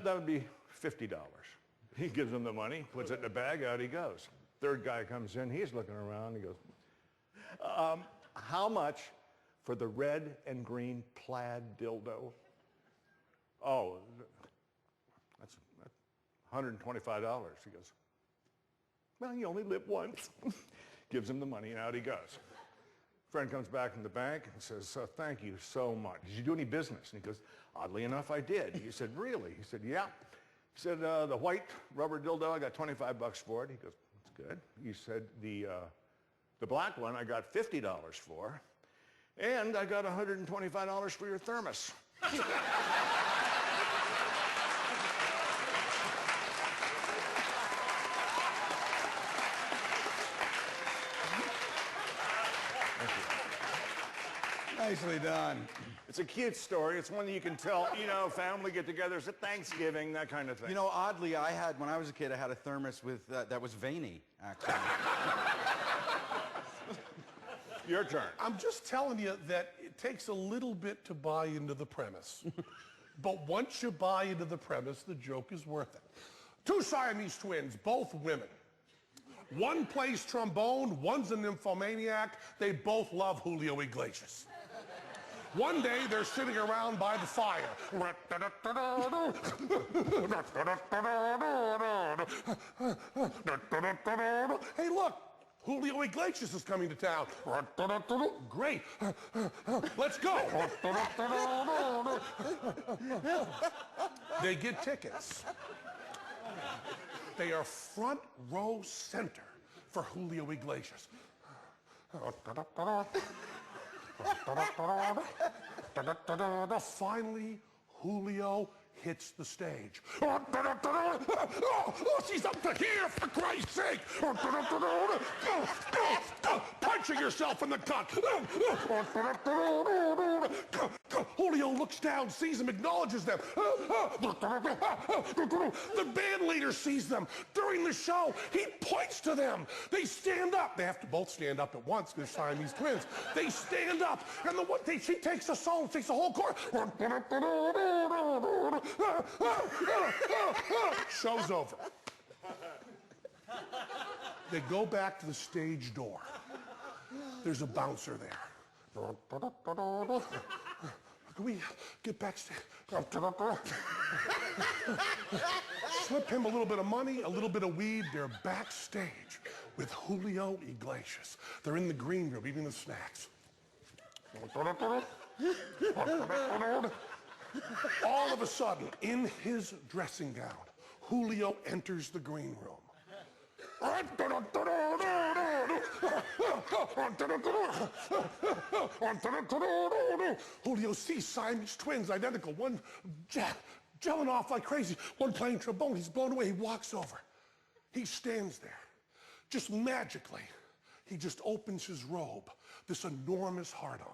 that would be $50. He gives him the money, puts it in the bag, out he goes. Third guy comes in, he's looking around, he goes, how much for the red and green plaid dildo? Oh, that's $125. He goes, well, you only live once. Gives him the money, and out he goes. Friend comes back from the bank and says, thank you so much. Did you do any business? And he goes, oddly enough, I did. He said, really? He said, yeah. He said, the white rubber dildo, I got $25 for it. He goes, that's good. He said, the black one, I got $50 for, and I got $125 for your thermos. Nicely done. It's a cute story. It's one that you can tell, you know, family get-togethers at Thanksgiving, that kind of thing. You know, oddly, when I was a kid, I had a thermos with that was veiny, actually. Your turn. I'm just telling you that it takes a little bit to buy into the premise. But once you buy into the premise, the joke is worth it. Two Siamese twins, both women. One plays trombone, one's a nymphomaniac. They both love Julio Iglesias. One day, they're sitting around by the fire. Hey, look, Julio Iglesias is coming to town. Great. Let's go. They get tickets. They are front row center for Julio Iglesias. Finally, Julio hits the stage. Oh, she's up to here, for Christ's sake! Punching yourself in the gut. Julio looks down, sees them, acknowledges them. The band leader sees them. During the show, he points to them. They stand up. They have to both stand up at once because they're Siamese twins. They stand up, and she takes the song, takes the whole chorus. Show's over. They go back to the stage door. There's a bouncer there. Can we get backstage? Slip him a little bit of money, a little bit of weed. They're backstage with Julio Iglesias. They're in the green room eating the snacks. All of a sudden, in his dressing gown, Julio enters the green room. Julio sees Siamese twins, identical. One gelling off like crazy. One playing trombone. He's blown away. He walks over. He stands there. Just magically, he just opens his robe. This enormous heart-on.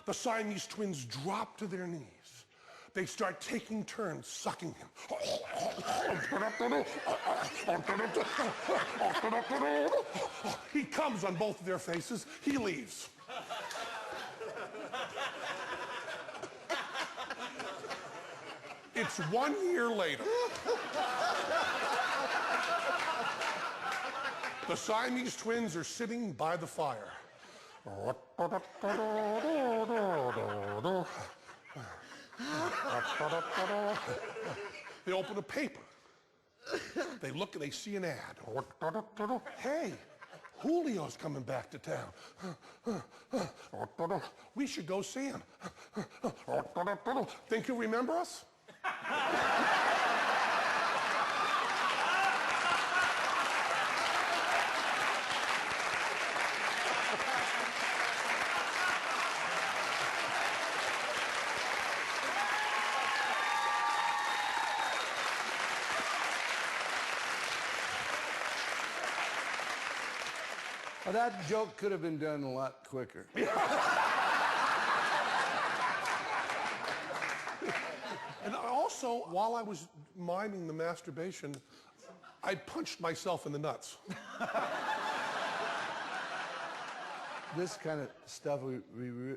The Siamese twins drop to their knees. They start taking turns sucking him. He comes on both of their faces. He leaves. It's 1 year later. The Siamese twins are sitting by the fire. They open a paper. They look and they see an ad. Hey, Julio's coming back to town. We should go see him. Think he'll remember us? Well, that joke could have been done a lot quicker. And also, while I was miming the masturbation, I punched myself in the nuts. This kind of stuff we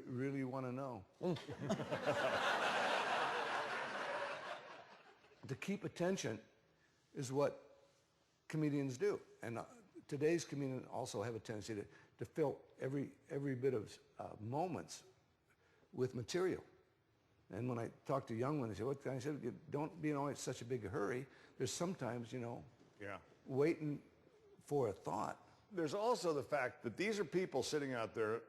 really want to know. to keep attention is what comedians do. And today's comedians also have a tendency to fill every bit of moments with material. And when I talk to young ones, they say, what can I say? Don't be in always such a big hurry. There's sometimes, waiting for a thought. There's also the fact that these are people sitting out there,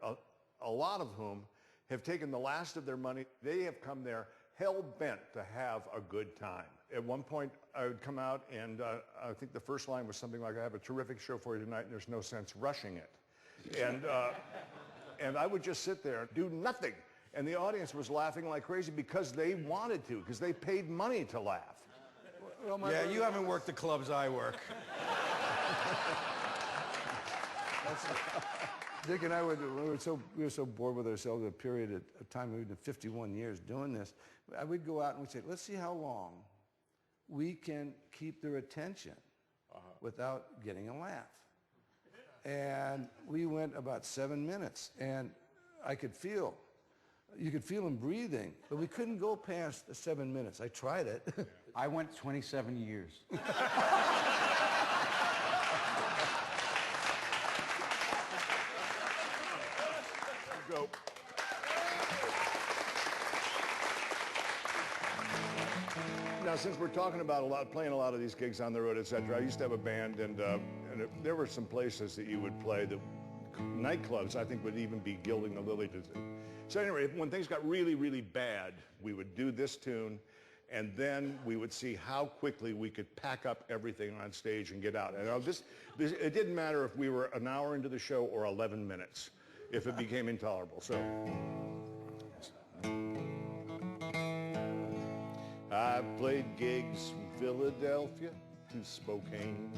a lot of whom have taken the last of their money. They have come there hell-bent to have a good time. At one point, I would come out, and I think the first line was something like, I have a terrific show for you tonight, and there's no sense rushing it. And I would just sit there and do nothing. And the audience was laughing like crazy because they wanted to, because they paid money to laugh. Well, yeah, you haven't worked the clubs I work. Dick and I we were so bored with ourselves in a period of time. We've been 51 years doing this. I would go out and we'd say, let's see how long we can keep their attention without getting a laugh. And we went about 7 minutes, and you could feel them breathing, but we couldn't go past the 7 minutes. I tried it. I went 27 years. Go. Now, since we're talking about playing a lot of these gigs on the road, etc., I used to have a band, and there were some places that you would play that nightclubs, I think, would even be gilding the lily. So anyway, when things got really, really bad, we would do this tune, and then we would see how quickly we could pack up everything on stage and get out. And it didn't matter if we were an hour into the show or 11 minutes, if it became intolerable. So I've played gigs from Philadelphia to Spokane,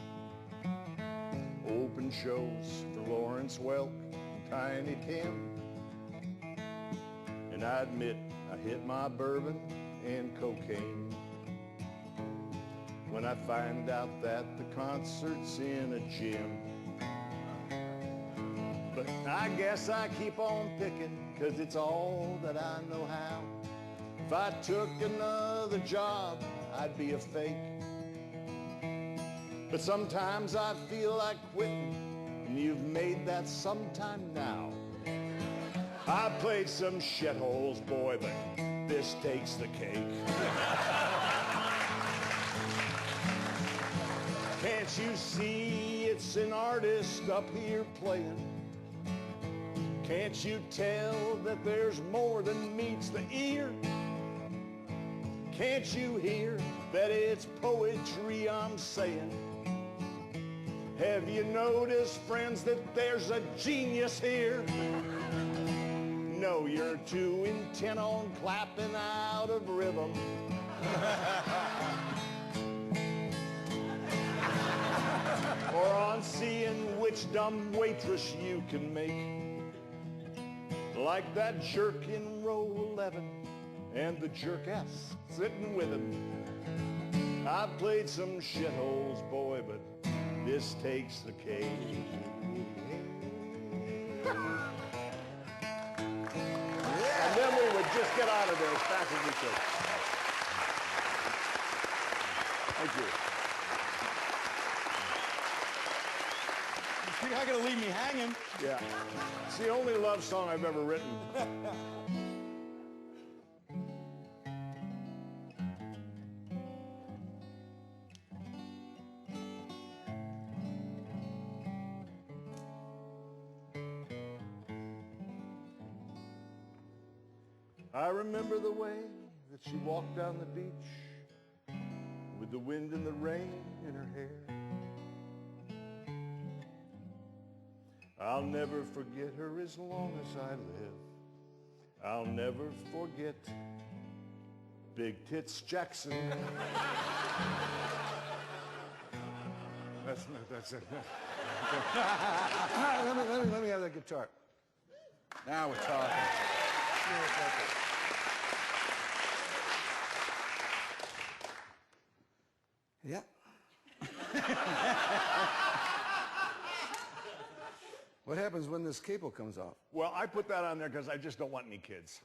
open shows for Lawrence Welk and Tiny Tim. And I admit I hit my bourbon and cocaine when I find out that the concert's in a gym. But I guess I keep on picking, 'cause it's all that I know how. If I took another job, I'd be a fake. But sometimes I feel like quitting, and you've made that sometime now. I played some shitholes, boy, but this takes the cake. Can't you see it's an artist up here playing? Can't you tell that there's more than meets the ear? Can't you hear that it's poetry I'm saying? Have you noticed, friends, that there's a genius here? No, you're too intent on clapping out of rhythm. Or on seeing which dumb waitress you can make. Like that jerk in row 11 and the jerkess sitting with him. I've played some shitholes, boy, but this takes the cake. And then we would just get out of there as fast as we could. Thank you. You're not going to leave me hanging. Yeah. It's the only love song I've ever written. I remember the way that she walked down the beach with the wind and the rain in her hair. I'll never forget her as long as I live. I'll never forget Big Tits Jackson. That's it. Let me have that guitar. Now we're talking. Yeah. What happens when this cable comes off? Well, I put that on there because I just don't want any kids.